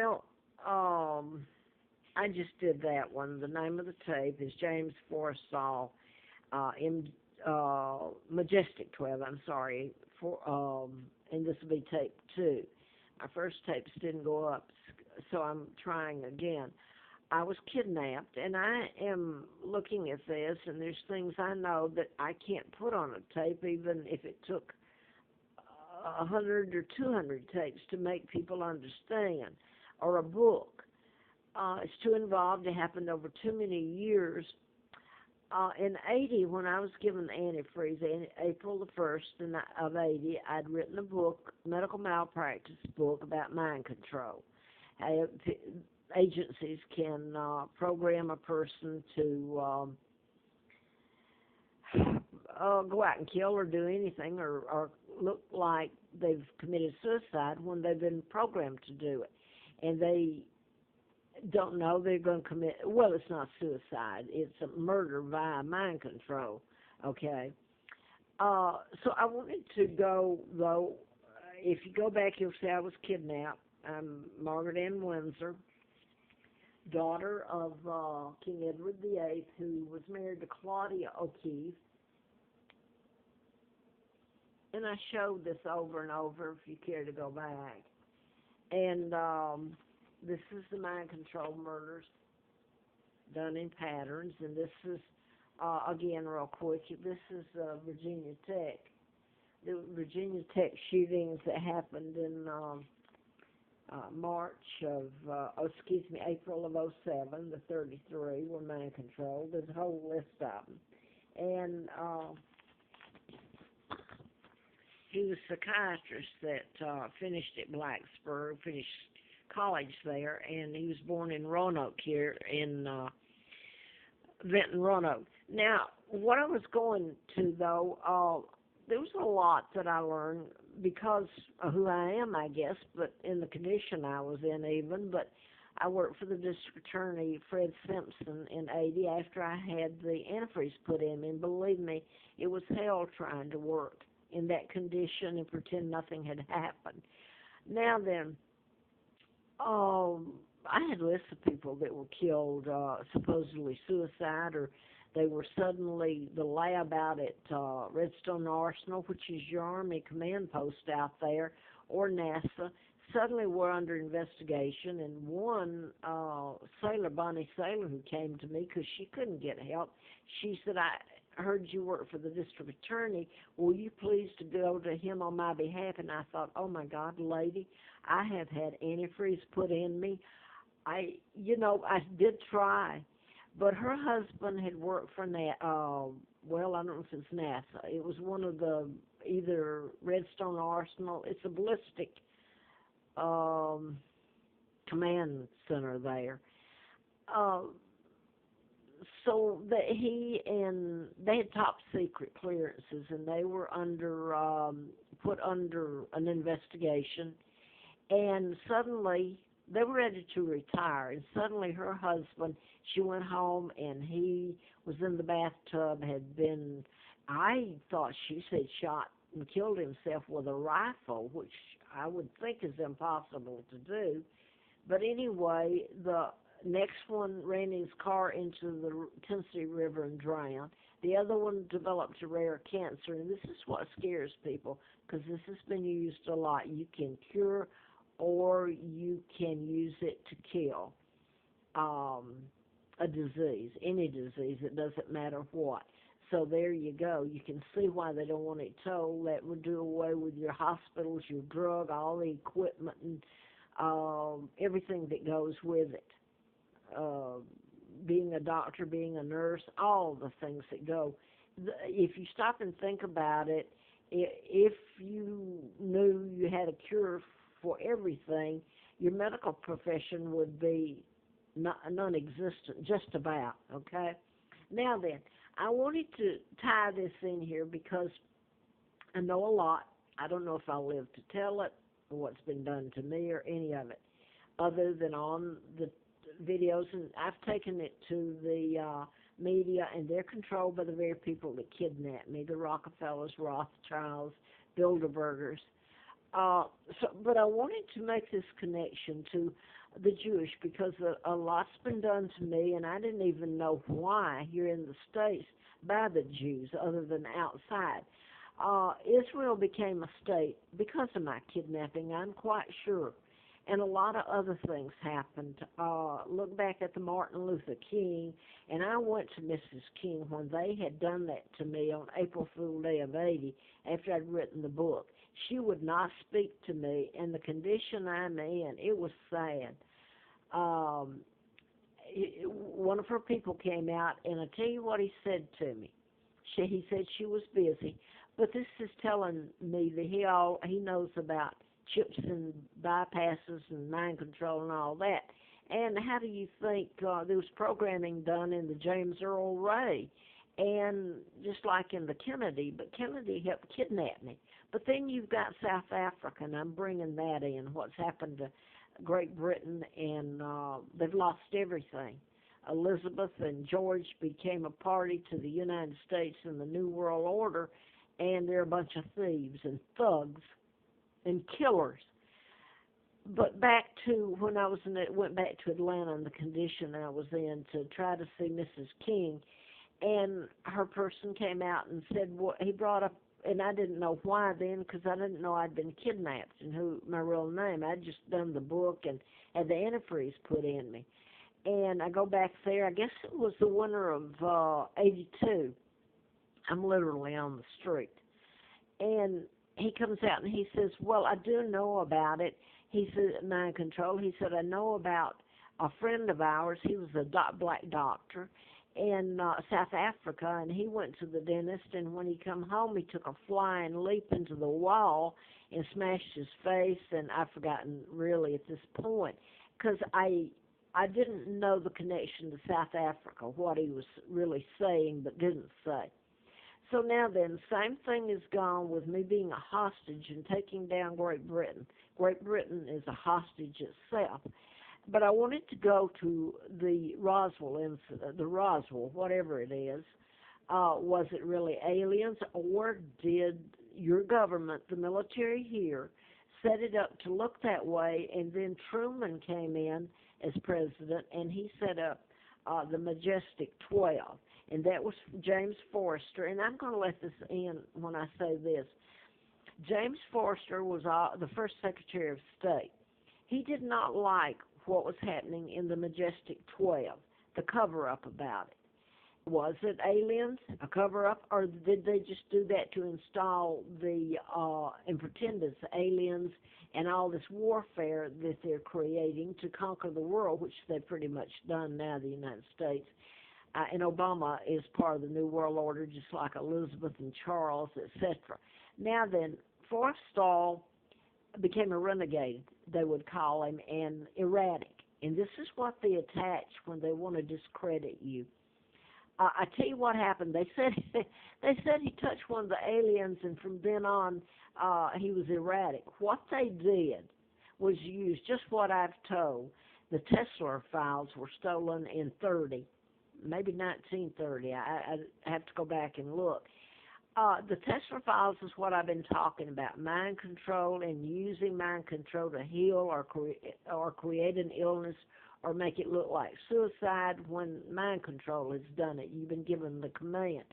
Well, I just did that one. The name of the tape is James Forrestal, in Majestic 12. I'm sorry for, and this will be tape 2. My first tapes didn't go up, so I'm trying again. I was kidnapped, and I am looking at this, and there's things I know that I can't put on a tape, even if it took 100 or 200 tapes to make people understand, or a book. It's too involved. It happened over too many years. In 80, when I was given antifreeze, April the 1st of 80, I'd written a book, medical malpractice book about mind control. How agencies can program a person to go out and kill or do anything or look like they've committed suicide when they've been programmed to do it. And they don't know they're going to commit, well, it's not suicide, it's a murder via mind control, okay? So I wanted to go, though, if you go back, you'll see I was kidnapped. I'm Margaret Ann Windsor, daughter of King Edward VIII, who was married to Claudia O'Keeffe. And I showed this over and over if you care to go back. And this is the mind control murders done in patterns. And this is, again, real quick, this is Virginia Tech. The Virginia Tech shootings that happened in April of '07, the 33 were mind controlled. There's a whole list of them. And he was a psychiatrist that finished at Blacksburg, finished college there, and he was born in Roanoke here in Benton, Roanoke. Now, what I was going to, though, there was a lot that I learned because of who I am, I guess, but in the condition I was in even. But I worked for the district attorney, Fred Simpson, in 80 after I had the antifreeze put in me. And believe me, it was hell trying to work in that condition and pretend nothing had happened. Now then, I had lists of people that were killed, supposedly suicide, or they were suddenly, the lab out at Redstone Arsenal, which is your Army command post out there, or NASA, suddenly were under investigation. And one sailor, Bonnie Sailor, who came to me because she couldn't get help, she said, I heard you work for the district attorney. Will you please to go to him on my behalf? And I thought, oh my God, lady, I have had antifreeze put in me. I did try, but her husband had worked for well, I don't know if it's NASA. It was one of the, either Redstone Arsenal. It's a ballistic command center there. So that they had top secret clearances, and they were put under an investigation. And suddenly, they were ready to retire. And suddenly, her husband, she went home, and he was in the bathtub, had been, I thought she said shot and killed himself with a rifle, which I would think is impossible to do. But anyway, the next one ran his car into the Tennessee River and drowned. The other one developed a rare cancer, and this is what scares people, because this has been used a lot. You can cure or you can use it to kill a disease, any disease. It doesn't matter what. So there you go. You can see why they don't want it told. That would do away with your hospitals, your drug, all the equipment, and everything that goes with it. Being a doctor, being a nurse, all the things that go. If you stop and think about it, if you knew you had a cure for everything, your medical profession would be non-existent, just about, okay? Now then, I wanted to tie this in here because I know a lot. I don't know if I'll live to tell it or what's been done to me or any of it, other than on the videos. And I've taken it to the media, and they're controlled by the very people that kidnapped me, the Rockefellers, Rothschilds, Bilderbergers. But I wanted to make this connection to the Jewish because a lot's been done to me, and I didn't even know why here in the States by the Jews other than outside. Israel became a state because of my kidnapping, I'm quite sure. And a lot of other things happened. Look back at the Martin Luther King, and I went to Mrs. King when they had done that to me on April Fool Day of '80 after I'd written the book. She would not speak to me, and the condition I'm in, it was sad. Um, One of her people came out, and I tell you what he said to me. He said she was busy, but this is telling me that he knows about chips and bypasses and mind control and all that. And how do you think there was programming done in the James Earl Ray, and just like in the Kennedy, but Kennedy helped kidnap me. But then you've got South Africa, and I'm bringing that in. What's happened to Great Britain, and they've lost everything. Elizabeth and George became a party to the United States and the New World Order, and they're a bunch of thieves and thugs and killers. But back to when I was went back to Atlanta and the condition I was in to try to see Mrs. King, and her person came out and said what he brought up, and I didn't know why then because I didn't know I'd been kidnapped and who my real name. I'd just done the book and had the antifreeze put in me. And I go back there. I guess it was the winter of '82. I'm literally on the street, and he comes out and he says, "Well, I do know about it." He said, "Mind control." He said, "I know about a friend of ours. He was a black doctor in South Africa, and he went to the dentist. And when he come home, he took a flying leap into the wall and smashed his face." And I've forgotten really at this point because I didn't know the connection to South Africa, what he was really saying but didn't say. So now then, same thing is gone with me being a hostage and taking down Great Britain. Great Britain is a hostage itself. But I wanted to go to the Roswell incident, the Roswell, whatever it is. Was it really aliens, or did your government, the military here, set it up to look that way, and then Truman came in as president, and he set up the Majestic 12, and that was James Forrestal. And I'm going to let this in when I say this. James Forrestal was the first Secretary of State. He did not like what was happening in the Majestic 12, the cover-up about it. Was it aliens, a cover-up, or did they just do that to install and pretend it's aliens and all this warfare that they're creating to conquer the world, which they've pretty much done now, the United States. And Obama is part of the New World Order, just like Elizabeth and Charles, etc. Now then, Forrestal became a renegade, they would call him, and erratic. And this is what they attach when they want to discredit you. I tell you what happened. They said he touched one of the aliens, and from then on, he was erratic. What they did was use just what I've told. The Tesla files were stolen in maybe 1930. I have to go back and look. The Tesla files is what I've been talking about: mind control and using mind control to heal or create an illness, or make it look like suicide when mind control has done it. You've been given the command.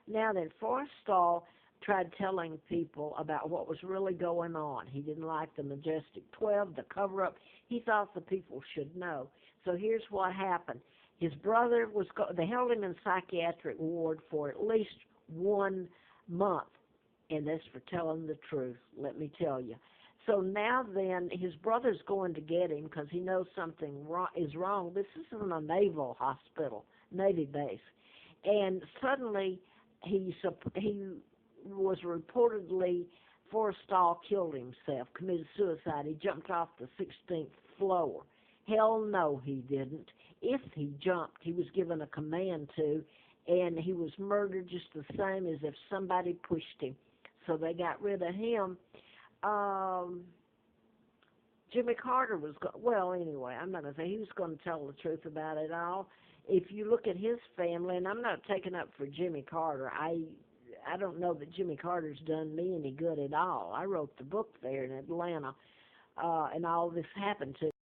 Now then, Forrestal tried telling people about what was really going on. He didn't like the Majestic 12, the cover-up. He thought the people should know. So here's what happened. His brother they held him in psychiatric ward for at least 1 month, and that's for telling the truth, let me tell you. So now then, his brother's going to get him because he knows something is wrong. This isn't a naval hospital, Navy base. And suddenly, he was reportedly, Forrestal killed himself, committed suicide. He jumped off the 16th floor. Hell no, he didn't. If he jumped, he was given a command to, and he was murdered just the same as if somebody pushed him. So they got rid of him. Jimmy Carter anyway, I'm not going to say he was going to tell the truth about it all. If you look at his family, and I'm not taking up for Jimmy Carter, I don't know that Jimmy Carter's done me any good at all. I wrote the book there in Atlanta, and all this happened to